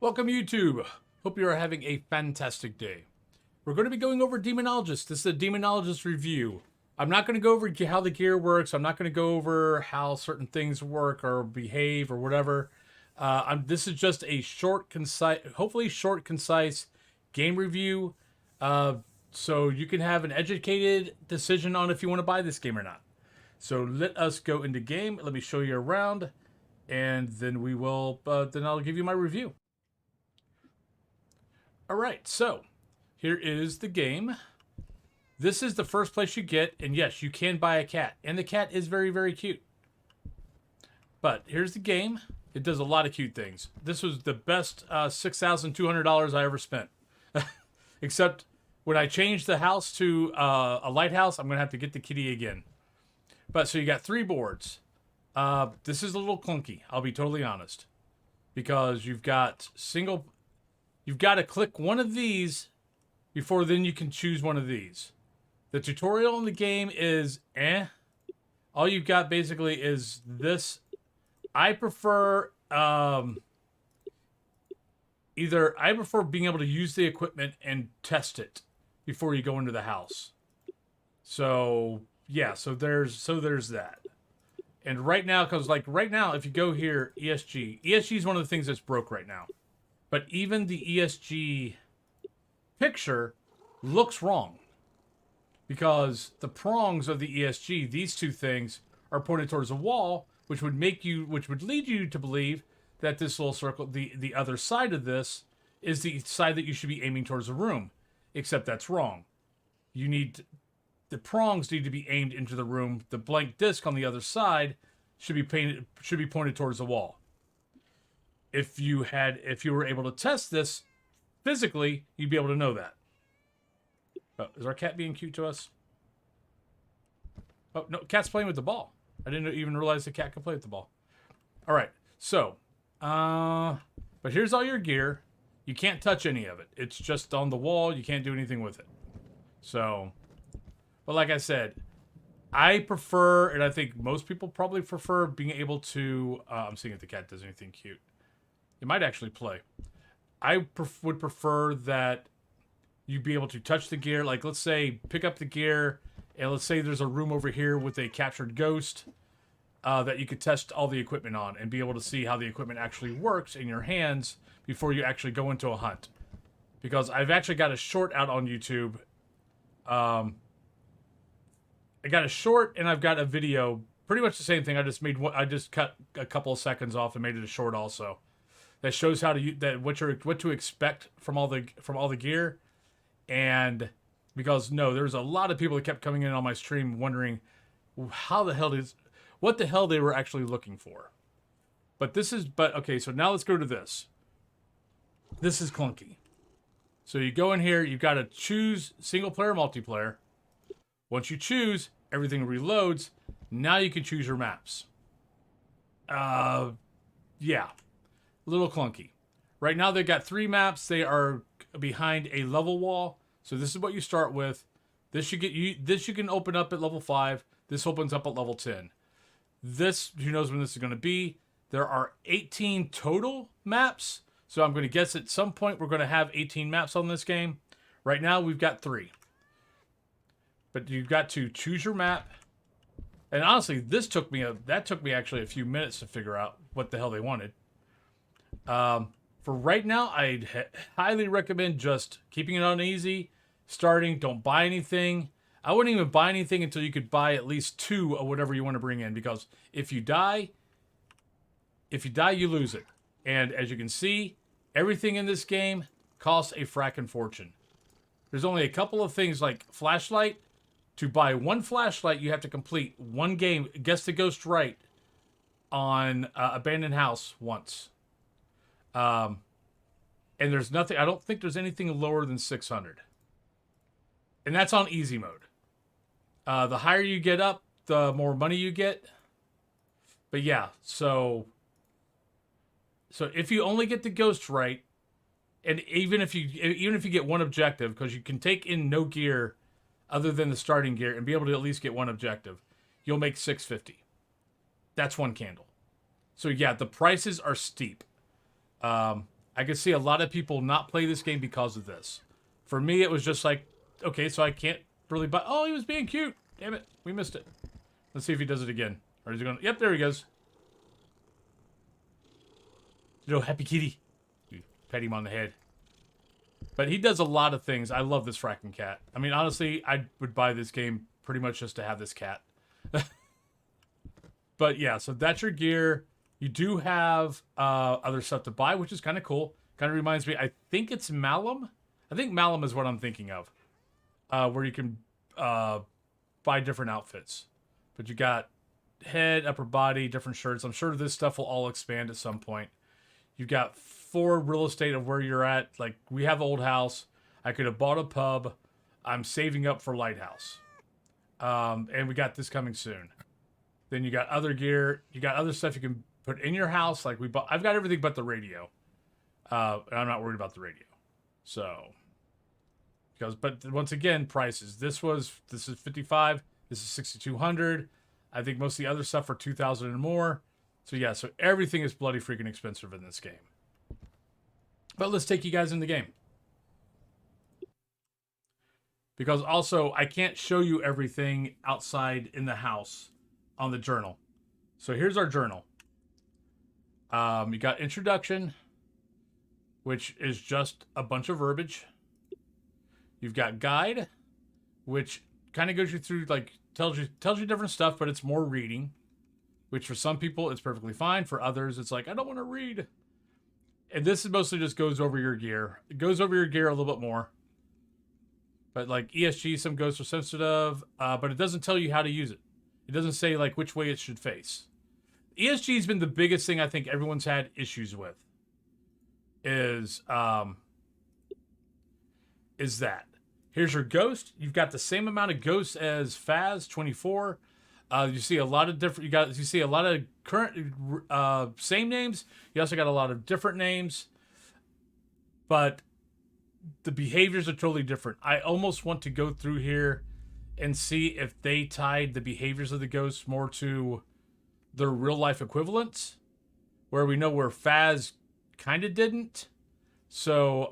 Welcome YouTube. Hope you are having a fantastic day. We're going to be going over Demonologist. This is a Demonologist review. I'm not going to go over how the gear works. I'm not going to go over how certain things work or behave or whatever. This is just a short, concise, hopefully short, concise game review. So you can have an educated decision on if you want to buy this game or not. So let us go into game. Let me show you around, and then we will. Then I'll give you my review. All right, so here is the game. This is the first place you get, and yes, you can buy a cat, and the cat is very, very cute. But here's the game. It does a lot of cute things. This was the best $6,200 I ever spent. Except when I changed the house to a lighthouse, I'm going to have to get the kitty again. But so you got 3 boards. This is a little clunky, I'll be totally honest. Because you've got you've got to click one of these before then you can choose one of these. The tutorial in the game is all you've got basically is this. I prefer I prefer being able to use the equipment and test it before you go into the house. So yeah, so there's that. And right now, because like right now, if you go here, ESG is one of the things that's broke right now. But even the ESG picture looks wrong. Because the prongs of the ESG, these two things, are pointed towards a wall, which would lead you to believe that this little circle, the other side of this, is the side that you should be aiming towards the room. Except that's wrong. The prongs need to be aimed into the room. The blank disc on the other side should be pointed towards the wall. If you were able to test this physically, you'd be able to know that. Oh, is our cat being cute to us? Oh, no, cat's playing with the ball. I didn't even realize the cat could play with the ball. All right, so, but here's all your gear. You can't touch any of it. It's just on the wall. You can't do anything with it. So, but like I said, I prefer, and I think most people probably prefer being able to, I'm seeing if the cat does anything cute. It might actually play. I would prefer that you be able to touch the gear. Like, let's say, pick up the gear, and let's say there's a room over here with a captured ghost that you could test all the equipment on and be able to see how the equipment actually works in your hands before you actually go into a hunt. Because I've actually got a short out on YouTube. I got a short and I've got a video, pretty much the same thing. I just cut a couple of seconds off and made it a short also. That shows how to use that, what to expect from all the gear. And because there's a lot of people that kept coming in on my stream wondering what the hell they were actually looking for. But okay, so now let's go to this. This is clunky. So you go in here, you've got to choose single player, multiplayer. Once you choose, everything reloads. Now you can choose your maps. Yeah. A little clunky. Right now they've got 3 maps. They are behind a level wall. So this is what you start with. This you can open up at level 5. This opens up at level 10. This, who knows when this is going to be. There are 18 total maps. So I'm going to guess at some point we're going to have 18 maps on this game. Right now we've got 3. But you've got to choose your map. And honestly, that took me actually a few minutes to figure out what the hell they wanted. For right now, I'd highly recommend just keeping it on easy, starting, don't buy anything. I wouldn't even buy anything until you could buy at least 2 of whatever you want to bring in, because if you die, you lose it. And as you can see, everything in this game costs a frackin' fortune. There's only a couple of things like flashlight. To buy 1 flashlight, you have to complete 1 game, guess the ghost right, on Abandoned House once. And there's nothing, I don't think there's anything lower than 600. And that's on easy mode. The higher you get up, the more money you get. But yeah, so if you only get the ghost right, and even if you get 1 objective, because you can take in no gear other than the starting gear and be able to at least get 1 objective, you'll make $650. That's 1 candle. So yeah, the prices are steep. I could see a lot of people not play this game because of this. For me, it was just like, okay, so I can't really buy... Oh, he was being cute. Damn it. We missed it. Let's see if he does it again. Or is he going... Yep, there he goes. Little happy kitty. You pet him on the head. But he does a lot of things. I love this fracking cat. I mean, honestly, I would buy this game pretty much just to have this cat. But yeah, so that's your gear. You do have other stuff to buy, which is kind of cool. Kind of reminds me, I think it's Malum. I think Malum is what I'm thinking of. Where you can buy different outfits. But you got head, upper body, different shirts. I'm sure this stuff will all expand at some point. You've got 4 real estate of where you're at. Like, we have Old House. I could have bought a pub. I'm saving up for Lighthouse. And we got this coming soon. Then you got other gear. You got other stuff you can put in your house. Like we bought. I've got everything but the radio. And I'm not worried about the radio. So, but once again, prices. This is 55. This is 6,200. I think most of the other stuff are 2,000 and more. So yeah, so everything is bloody freaking expensive in this game. But let's take you guys in the game. Because also, I can't show you everything outside in the house on the journal. So here's our journal. You got introduction, which is just a bunch of verbiage. You've got guide, which kind of goes you through, like, tells you different stuff, but it's more reading. Which for some people, it's perfectly fine. For others, it's like, I don't want to read. And this is mostly just goes over your gear. It goes over your gear a little bit more. But like ESG, some ghosts are sensitive, but it doesn't tell you how to use it. It doesn't say like which way it should face. ESG has been the biggest thing I think everyone's had issues with. Is that. Here's your ghost. You've got the same amount of ghosts as Faz 24. You see a lot of different. You see a lot of current same names. You also got a lot of different names, but the behaviors are totally different. I almost want to go through here and see if they tied the behaviors of the ghosts more to their real life equivalents, where we know where Faz kind of didn't. So,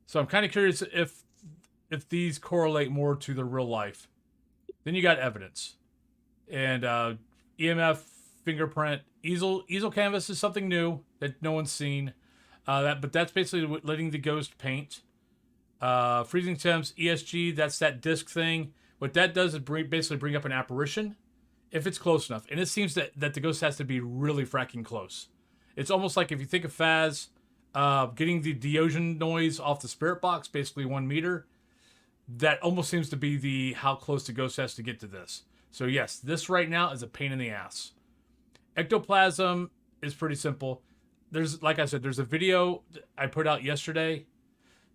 so I'm kind of curious if these correlate more to the real life. Then you got evidence. And EMF, fingerprint, easel canvas is something new that no one's seen. But that's basically letting the ghost paint. Freezing temps, ESG, that's that disc thing. What that does is basically bring up an apparition if it's close enough. And it seems that the ghost has to be really fracking close. It's almost like if you think of Faz, getting the Diosian noise off the spirit box, basically 1 meter, that almost seems to be the how close the ghost has to get to this. So yes, this right now is a pain in the ass. Ectoplasm is pretty simple. There's, like I said, there's a video I put out yesterday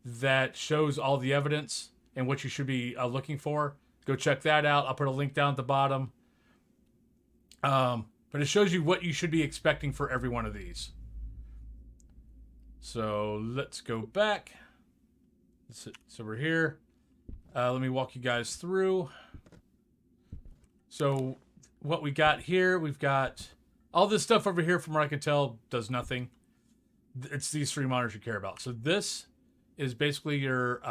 that shows all the evidence and what you should be looking for. Go check that out. I'll put a link down at the bottom. But it shows you what you should be expecting for every one of these. So let's go back. So we're here. Let me walk you guys through. So what we got here, we've got all this stuff over here from what I can tell does nothing. It's these 3 monitors you care about. So this is basically your,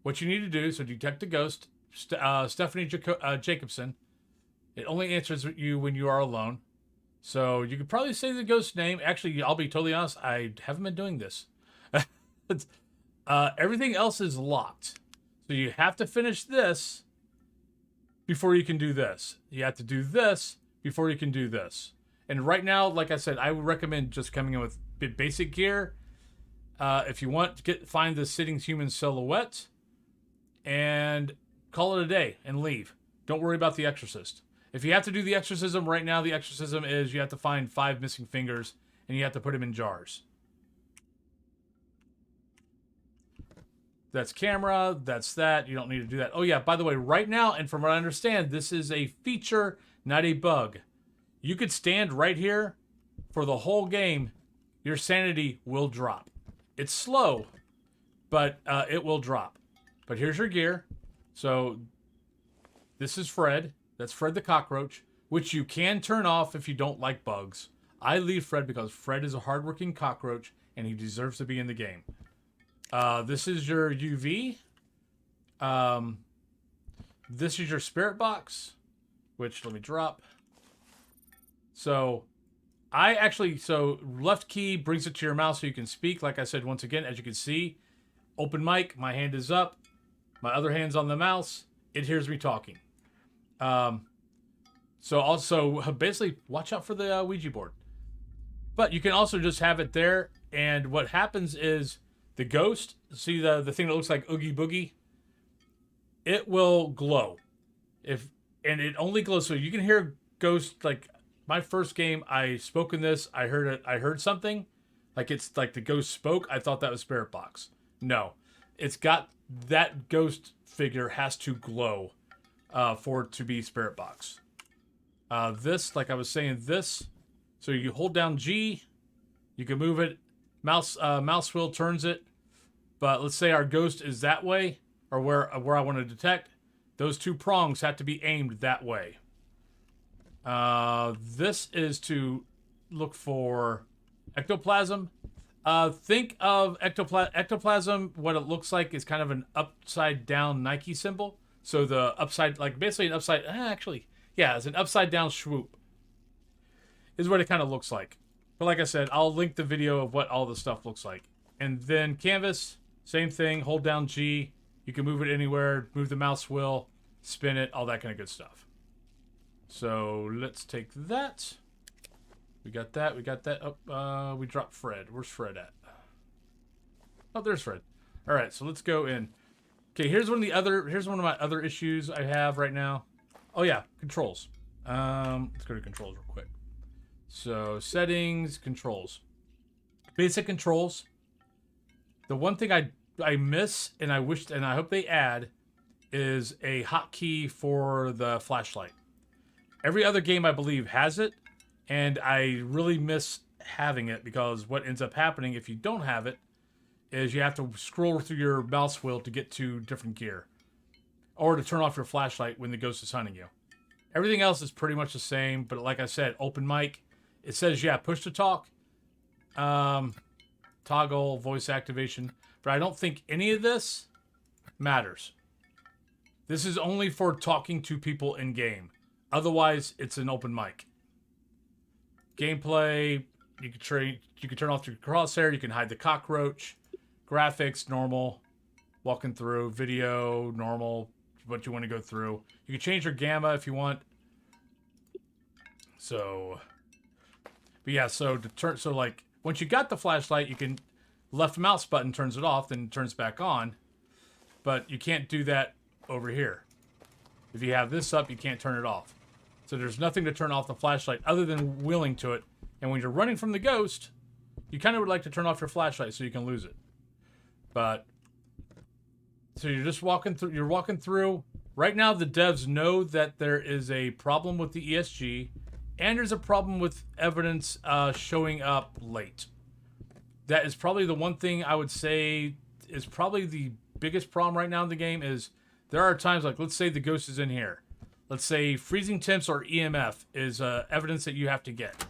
what you need to do. So detect the ghost, Stephanie Jacobson. It only answers you when you are alone. So you could probably say the ghost name. Actually, I'll be totally honest. I haven't been doing this. Everything else is locked. So you have to finish this before you can do this. You have to do this before you can do this. And right now, like I said, I would recommend just coming in with basic gear. If you want to find the sitting human silhouette and call it a day and leave. Don't worry about the exorcist. If you have to do the exorcism right now, the exorcism is you have to find 5 missing fingers and you have to put them in jars. That's camera, that's that. You don't need to do that. Oh yeah, by the way, right now, and from what I understand, this is a feature, not a bug. You could stand right here for the whole game. Your sanity will drop. It's slow, but it will drop. But here's your gear. So this is Fred. That's Fred the cockroach, which you can turn off if you don't like bugs. I leave Fred because Fred is a hardworking cockroach and he deserves to be in the game. This is your UV. This is your spirit box, which let me drop. So so left key brings it to your mouth so you can speak. Like I said, once again, as you can see, open mic, my hand is up, my other hand's on the mouse. It hears me talking. So also basically watch out for the Ouija board. But you can also just have it there, and what happens is the ghost, see the thing that looks like Oogie Boogie? It will glow. And it only glows, so you can hear ghosts. Like my first game, I spoke in this, I heard something. Like it's like the ghost spoke, I thought that was Spirit Box. No. It's got that ghost figure has to glow for it to be Spirit Box. This, like I was saying, this. So you hold down G, you can move it. Mouse wheel turns it. But let's say our ghost is that way, or where I want to detect. Those two prongs have to be aimed that way. This is to look for ectoplasm. Think of ectoplasm. What it looks like is kind of an upside down Nike symbol. So the upside, like basically an upside, it's an upside down swoop. Is what it kind of looks like. But like I said, I'll link the video of what all the stuff looks like. And then canvas, same thing. Hold down G. You can move it anywhere. Move the mouse wheel, spin it, all that kind of good stuff. So let's take that. We got that. We got that. Oh, we dropped Fred. Where's Fred at? Oh, there's Fred. All right, so let's go in. Okay, here's one of my other issues I have right now. Oh yeah, controls. Let's go to controls real quick. So settings, controls, basic controls. The one thing I miss and I wish and I hope they add is a hotkey for the flashlight. Every other game I believe has it, and I really miss having it because what ends up happening if you don't have it is you have to scroll through your mouse wheel to get to different gear or to turn off your flashlight when the ghost is hunting you. Everything else is pretty much the same, but like I said, open mic. It says, yeah, push to talk, toggle, voice activation, but I don't think any of this matters. This is only for talking to people in game. Otherwise, it's an open mic. Gameplay, you can turn off your crosshair, you can hide the cockroach, graphics, normal, walking through, video, normal, what you want to go through. You can change your gamma if you want. So... But yeah, so like once you got the flashlight, you can left mouse button turns it off, then it turns back on. But you can't do that over here. If you have this up, you can't turn it off. So there's nothing to turn off the flashlight other than wheeling to it. And when you're running from the ghost, you kind of would like to turn off your flashlight so you can lose it. But so you're just walking through. Right now the devs know that there is a problem with the ESG. And there's a problem with evidence showing up late. That is probably the one thing I would say is probably the biggest problem right now in the game is there are times like, let's say the ghost is in here. Let's say freezing temps or EMF is evidence that you have to get.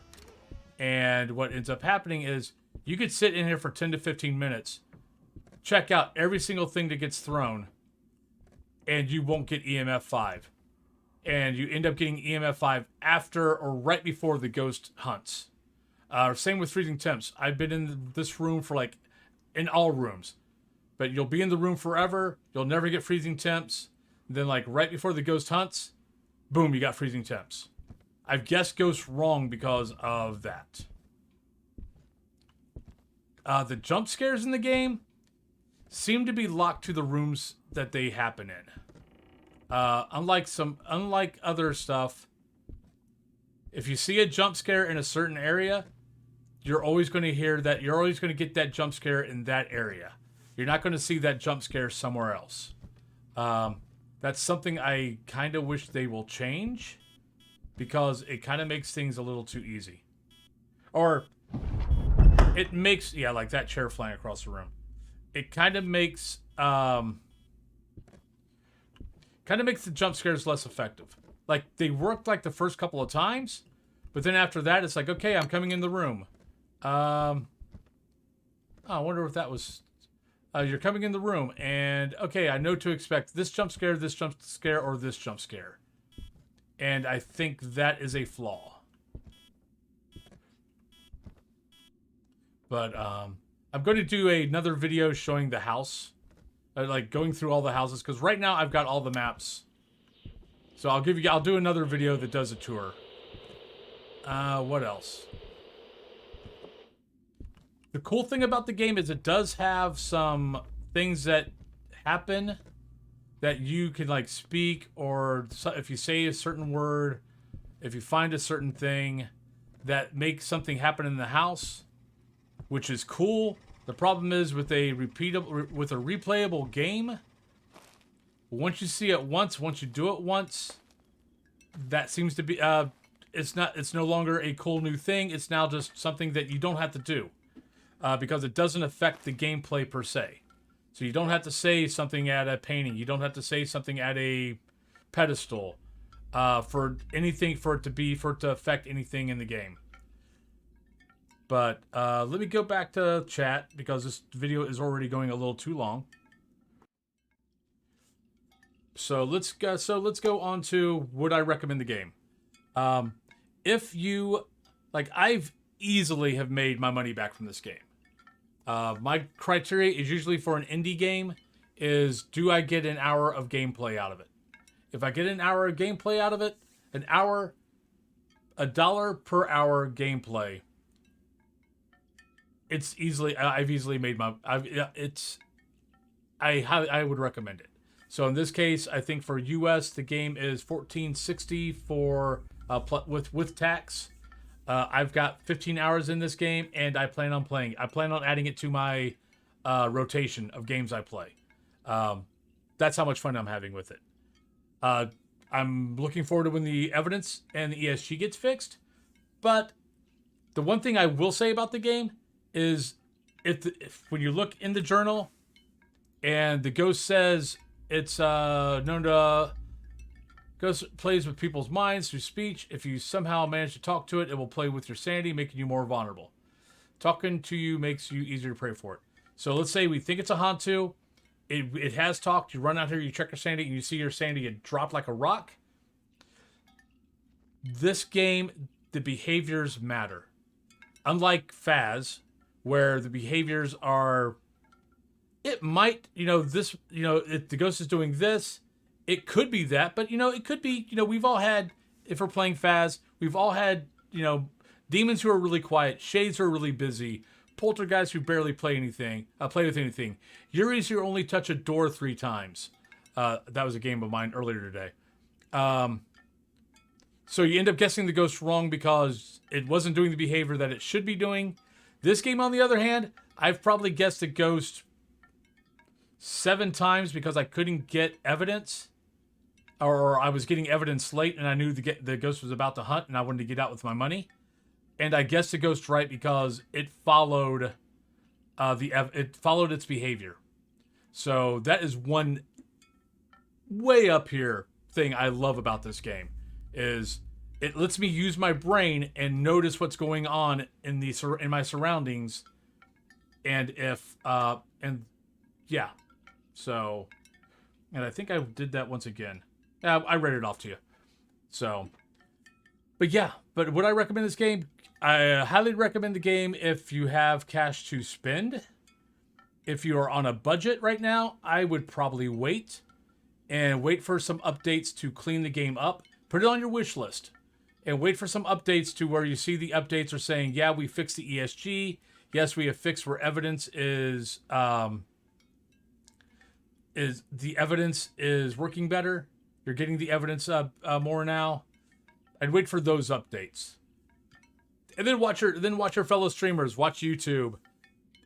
And what ends up happening is you could sit in here for 10 to 15 minutes, check out every single thing that gets thrown, and you won't get EMF 5. And you end up getting EMF 5 after or right before the ghost hunts. Same with freezing temps. I've been in this room for like, in all rooms. But you'll be in the room forever. You'll never get freezing temps. Then like right before the ghost hunts, boom, you got freezing temps. I've guessed ghosts wrong because of that. The jump scares in the game seem to be locked to the rooms that they happen in. Unlike other stuff, if you see a jump scare in a certain area, you're always going to hear that. You're always going to get that jump scare in that area. You're not going to see that jump scare somewhere else. That's something I kind of wish they will change because it kind of makes things a little too easy. Or it makes, yeah, like that chair flying across the room. It kind of makes the jump scares less effective. Like they worked like the first couple of times, But then after that, it's like, okay, I'm coming in the room. Oh, I wonder if that was... you're coming in the room, and okay, I know to expect this jump scare, or this jump scare. And I think that is a flaw. But I'm going to do another video showing the house. Like going through all the houses, because right now I've got all the maps. So I'll do another video that does a tour. What else? The cool thing about the game is it does have some things that happen that you can like speak, or if you say a certain word, if you find a certain thing that makes something happen in the house, which is cool. The problem is with a replayable game, once you see it once, once you do it once, that seems to be it's no longer a cool new thing. It's now just something that you don't have to do. Because it doesn't affect the gameplay per se. So you don't have to say something at a painting. You don't have to say something at a pedestal for it to affect anything in the game. But let me go back to chat because this video is already going a little too long. So let's go on to would I recommend the game. If you like, I've easily have made my money back from this game. My criteria is usually for an indie game is, do I get an hour of gameplay out of it? If I get an hour of gameplay out of it, $1 per hour gameplay, it's easily, I've easily made my, I would recommend it. So in this case, I think for US, the game is $14.60 for, with tax. I've got 15 hours in this game, and I plan on adding it to my rotation of games I play. That's how much fun I'm having with it. I'm looking forward to when the evidence and the ESG gets fixed. But the one thing I will say about the game is, if when you look in the journal, and the ghost says it's known to... Ghost plays with people's minds through speech. If you somehow manage to talk to it, it will play with your sanity, making you more vulnerable. Talking to you makes you easier to pray for it. So let's say we think it's a Hantu. It has talked. You run out here, you check your sanity, and you see your sanity get dropped like a rock. This game, the behaviors matter. Unlike Phaz, where the behaviors are... It might, if the ghost is doing this, it could be that, but, it could be, we've all had, if we're playing Phaz, we've all had, demons who are really quiet, shades who are really busy, poltergeists who barely play with anything. Yuris who only touch a door 3 times. That was a game of mine earlier today. So you end up guessing the ghost wrong because it wasn't doing the behavior that it should be doing. This game, on the other hand, I've probably guessed the ghost 7 times because I couldn't get evidence. Or I was getting evidence late, and I knew the ghost was about to hunt, and I wanted to get out with my money. And I guessed the ghost right because it followed its behavior. So that is one way up here thing I love about this game, is it lets me use my brain and notice what's going on in my surroundings, and So, and I think I did that once again. I read it off to you. So, but would I recommend this game? I highly recommend the game if you have cash to spend. If you are on a budget right now, I would probably wait for some updates to clean the game up. Put it on your wish list and wait for some updates to where you see the updates are saying, yeah, we fixed the ESG. Yes, we have fixed where evidence is the evidence is working better. You're getting the evidence more now. I'd wait for those updates, and then watch your fellow streamers, watch YouTube,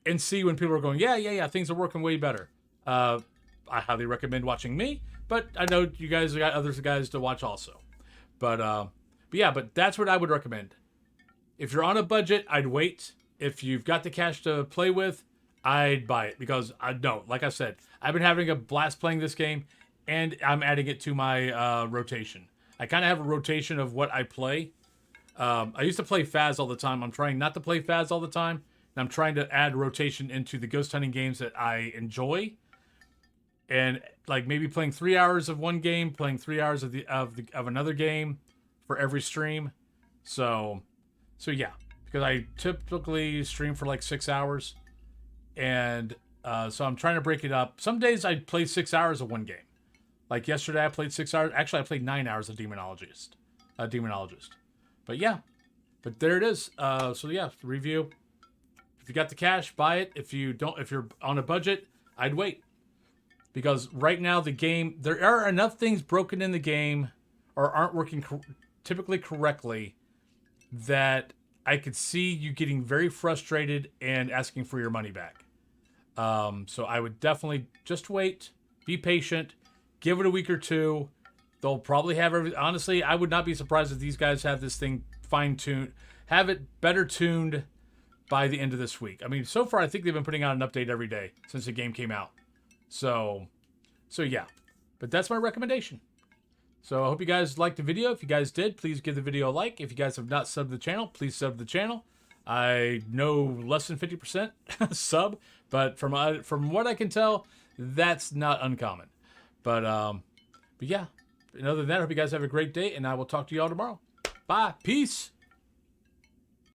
and see when people are going, yeah, things are working way better. I highly recommend watching me, but I know you guys got other guys to watch also. But that's what I would recommend. If you're on a budget, I'd wait. If you've got the cash to play with, I'd buy it because like I said, I've been having a blast playing this game, and I'm adding it to my rotation. I kind of have a rotation of what I play. I used to play Faz all the time. I'm trying not to play Faz all the time. And I'm trying to add rotation into the ghost hunting games that I enjoy. And like maybe playing 3 hours of one game, playing 3 hours of another game for every stream. So yeah, because I typically stream for like 6 hours, and so I'm trying to break it up. Some days I play 6 hours of one game. Like yesterday, I played 6 hours. Actually, I played 9 hours of Demonologist. But yeah, but there it is. So yeah, review. If you got the cash, buy it. If you don't, if you're on a budget, I'd wait. Because right now the game, there are enough things broken in the game or aren't working typically correctly that I could see you getting very frustrated and asking for your money back. So I would definitely just wait, be patient, give it a week or two. They'll probably have everything. Honestly, I would not be surprised if these guys have this thing fine-tuned, have it better tuned by the end of this week. I mean, so far I think they've been putting out an update every day since the game came out. So yeah. But that's my recommendation. So I hope you guys liked the video. If you guys did, please give the video a like. If you guys have not subbed to the channel, please sub to the channel. I know less than 50% sub, but from what I can tell, that's not uncommon. But yeah. And other than that, I hope you guys have a great day, and I will talk to you all tomorrow. Bye. Peace.